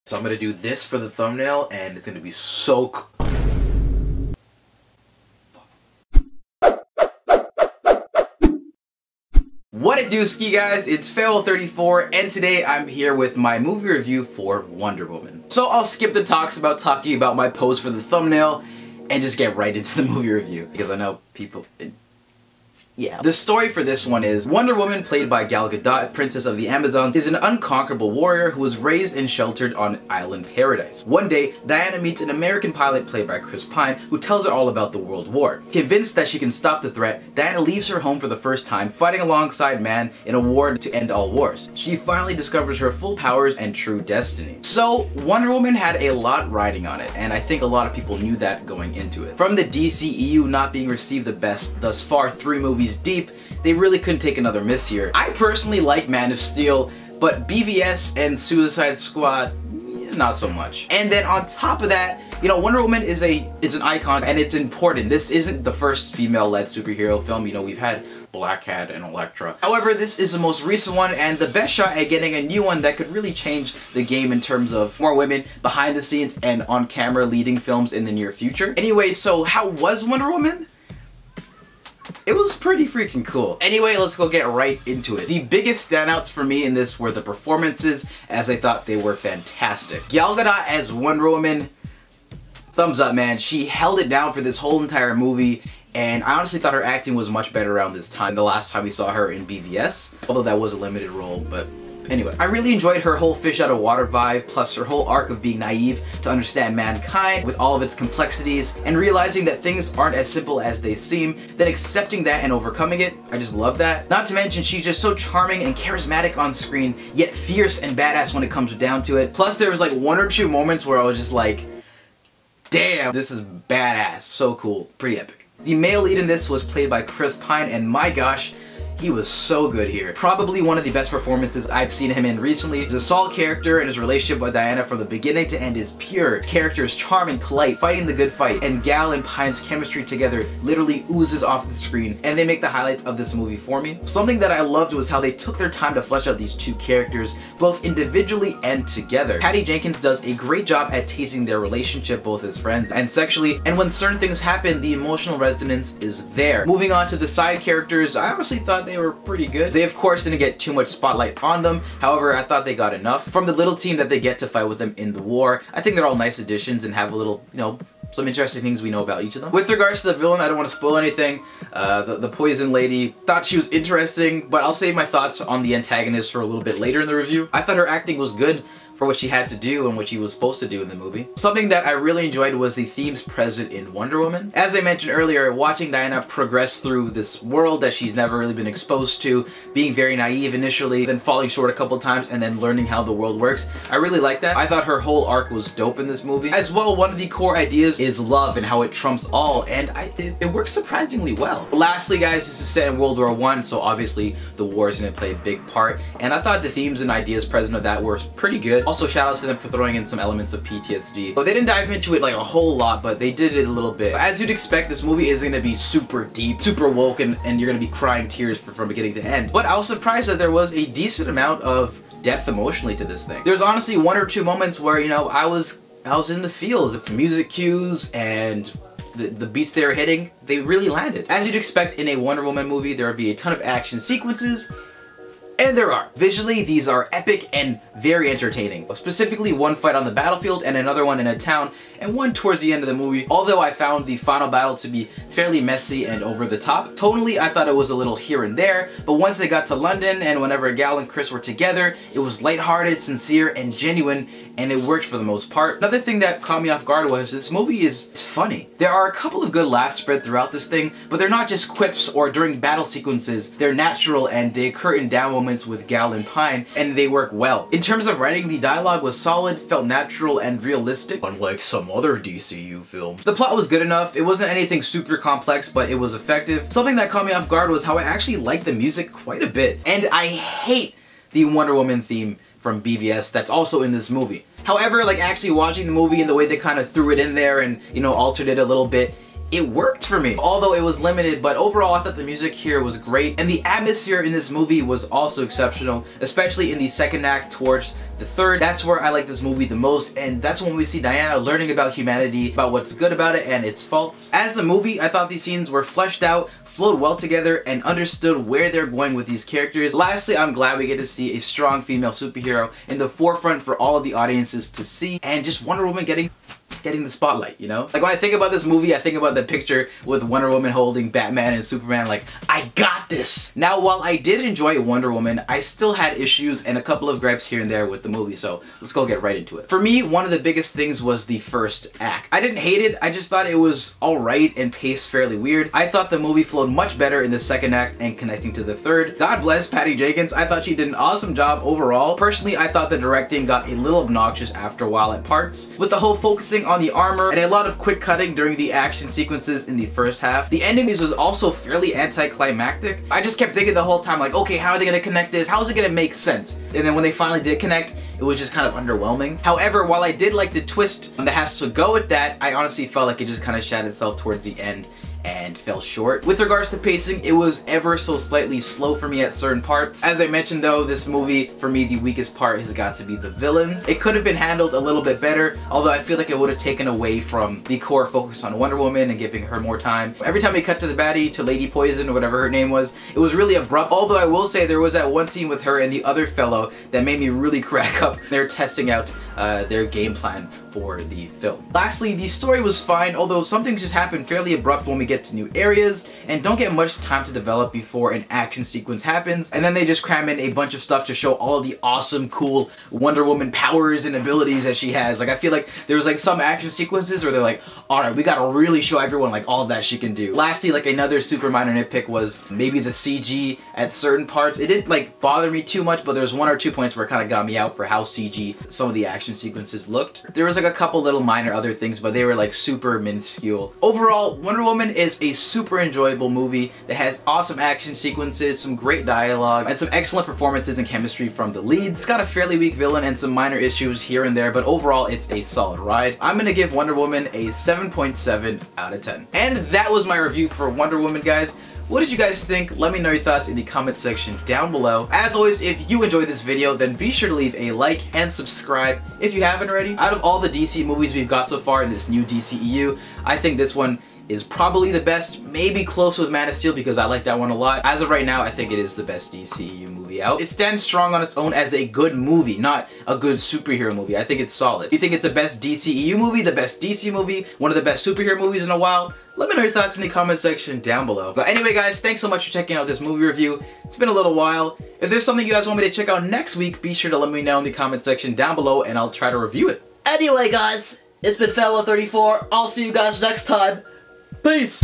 So I'm gonna do this for the thumbnail, and it's gonna be so cool. What it dooski, guys? It's Fail34, and today I'm here with my movie review for Wonder Woman. So I'll skip the talks about talking about my pose for the thumbnail and just get right into the movie review, because I know people... Yeah. The story for this one is Wonder Woman, played by Gal Gadot, Princess of the Amazons, is an unconquerable warrior who was raised and sheltered on Island Paradise. One day, Diana meets an American pilot played by Chris Pine who tells her all about the World War. Convinced that she can stop the threat, Diana leaves her home for the first time, fighting alongside man in a war to end all wars. She finally discovers her full powers and true destiny. So, Wonder Woman had a lot riding on it, and I think a lot of people knew that going into it. From the DCEU not being received the best thus far, 3 movies deep, they really couldn't take another miss here. I personally like Man of Steel, but BVS and Suicide Squad, not so much. And then on top of that, you know, Wonder Woman is an icon, and it's important. This isn't the first female-led superhero film. You know, we've had Black Cat and Elektra. However, this is the most recent one and the best shot at getting a new one that could really change the game in terms of more women behind the scenes and on camera leading films in the near future. Anyway, so how was Wonder Woman? It was pretty freaking cool. Anyway, let's go get right into it. The biggest standouts for me in this were the performances, as I thought they were fantastic. Gal Gadot as Wonder Woman, thumbs up, man. She held it down for this whole entire movie, and I honestly thought her acting was much better around this time, the last time we saw her in BVS, although that was a limited role, but anyway, I really enjoyed her whole fish out of water vibe, plus her whole arc of being naive to understand mankind with all of its complexities and realizing that things aren't as simple as they seem, then accepting that and overcoming it. I just love that. Not to mention, she's just so charming and charismatic on screen, yet fierce and badass when it comes down to it. Plus, there was like 1 or 2 moments where I was just like, damn, this is badass. So cool. Pretty epic. The male lead in this was played by Chris Pine, and my gosh, he was so good here. Probably one of the best performances I've seen him in recently. His assault character and his relationship with Diana from the beginning to end is pure. His character is charming, polite, fighting the good fight, and Gal and Pine's chemistry together literally oozes off the screen, and they make the highlights of this movie for me. Something that I loved was how they took their time to flesh out these 2 characters, both individually and together. Patty Jenkins does a great job at teasing their relationship both as friends and sexually, and when certain things happen, the emotional resonance is there. Moving on to the side characters, I honestly thought they were pretty good. They of course didn't get too much spotlight on them, however I thought they got enough. From the little team that they get to fight with them in the war, I think they're all nice additions and have a little, you know, some interesting things we know about each of them. With regards to the villain, I don't want to spoil anything. The poison lady, thought she was interesting, but I'll save my thoughts on the antagonist for a little bit later in the review. I thought her acting was good for what she had to do and what she was supposed to do in the movie. Something that I really enjoyed was the themes present in Wonder Woman. As I mentioned earlier, watching Diana progress through this world that she's never really been exposed to, being very naive initially, then falling short a couple times, and then learning how the world works. I really like that. I thought her whole arc was dope in this movie. As well, one of the core ideas is love and how it trumps all, and it works surprisingly well. Lastly, guys, this is set in World War I, so obviously the war is going to play a big part, and I thought the themes and ideas present of that were pretty good. Also, shout outs to them for throwing in some elements of PTSD. But they didn't dive into it like a whole lot, but they did it a little bit. As you'd expect, this movie is going to be super deep, super woke, and you're going to be crying tears from beginning to end. But I was surprised that there was a decent amount of depth emotionally to this thing. There's honestly 1 or 2 moments where, you know, I was in the feels. The music cues and the beats they were hitting, they really landed. As you'd expect in a Wonder Woman movie, there would be a ton of action sequences, and there are. Visually, these are epic and very entertaining. Specifically, one fight on the battlefield and another one in a town, and one towards the end of the movie. Although I found the final battle to be fairly messy and over the top. Tonally, I thought it was a little here and there, but once they got to London and whenever Gal and Chris were together, it was lighthearted, sincere, and genuine, and it worked for the most part. Another thing that caught me off guard was this movie is funny. There are a couple of good laughs spread throughout this thing, but they're not just quips or during battle sequences. They're natural and they occur in down moments with Gal and Pine, and they work well. In terms of writing, the dialogue was solid, felt natural and realistic, unlike some other DCEU films. The plot was good enough. It wasn't anything super complex, but it was effective. Something that caught me off guard was how I actually liked the music quite a bit. And I hate the Wonder Woman theme from BVS that's also in this movie. However, like actually watching the movie and the way they kind of threw it in there and, you know, altered it a little bit, it worked for me. Although it was limited, but overall I thought the music here was great, and the atmosphere in this movie was also exceptional, especially in the second act towards the third. That's where I like this movie the most, and that's when we see Diana learning about humanity, about what's good about it and its faults. As a movie, I thought these scenes were fleshed out, flowed well together, and understood where they're going with these characters. Lastly, I'm glad we get to see a strong female superhero in the forefront for all of the audiences to see, and just Wonder Woman getting the spotlight, you know? Like when I think about this movie, I think about the picture with Wonder Woman holding Batman and Superman like, I got this! Now, while I did enjoy Wonder Woman, I still had issues and a couple of gripes here and there with the movie, so let's go get right into it. For me, one of the biggest things was the first act. I didn't hate it, I just thought it was alright and paced fairly weird. I thought the movie flowed much better in the second act and connecting to the third. God bless Patty Jenkins, I thought she did an awesome job overall. Personally, I thought the directing got a little obnoxious after a while at parts, with the whole focusing on the armor and a lot of quick cutting during the action sequences in the first half. The ending was also fairly anticlimactic. I just kept thinking the whole time like, okay, how are they gonna connect this? How is it gonna make sense? And then when they finally did connect, it was just kind of underwhelming. However, while I did like the twist that has to go with that, I honestly felt like it just kind of shat itself towards the end and fell short. With regards to pacing, it was ever so slightly slow for me at certain parts. As I mentioned though, this movie, for me, the weakest part has got to be the villains. It could have been handled a little bit better, although I feel like it would have taken away from the core focus on Wonder Woman and giving her more time. Every time we cut to the baddie, to Lady Poison or whatever her name was, it was really abrupt, although I will say there was that one scene with her and the other fellow that made me really crack up. They're testing out their game plan for the film. Lastly, the story was fine, although some things just happen fairly abrupt when we get to new areas and don't get much time to develop before an action sequence happens, and then they just cram in a bunch of stuff to show all of the awesome, cool Wonder Woman powers and abilities that she has. Like, I feel like there was like some action sequences where they're like, alright, we gotta really show everyone like all that she can do. Lastly, like another super minor nitpick was maybe the CG at certain parts. It didn't like bother me too much, but there was one or two points where it kind of got me out for how CG some of the action sequences looked. There was like a couple little minor other things, but they were like super minuscule. Overall, Wonder Woman is a super enjoyable movie that has awesome action sequences, some great dialogue, and some excellent performances and chemistry from the leads. It's got a fairly weak villain and some minor issues here and there, but overall it's a solid ride. I'm gonna give Wonder Woman a 7.7 out of 10. And that was my review for Wonder Woman, guys. What did you guys think? Let me know your thoughts in the comment section down below. As always, if you enjoyed this video, then be sure to leave a like and subscribe if you haven't already. Out of all the DC movies we've got so far in this new DCEU, I think this one is probably the best, maybe close with Man of Steel because I like that one a lot. As of right now, I think it is the best DCEU movie out. It stands strong on its own as a good movie, not a good superhero movie. I think it's solid. You think it's the best DCEU movie, the best DC movie, one of the best superhero movies in a while? Let me know your thoughts in the comment section down below. But anyway guys, thanks so much for checking out this movie review. It's been a little while. If there's something you guys want me to check out next week, be sure to let me know in the comment section down below and I'll try to review it. Anyway guys, it's been Fellow34. I'll see you guys next time. Peace!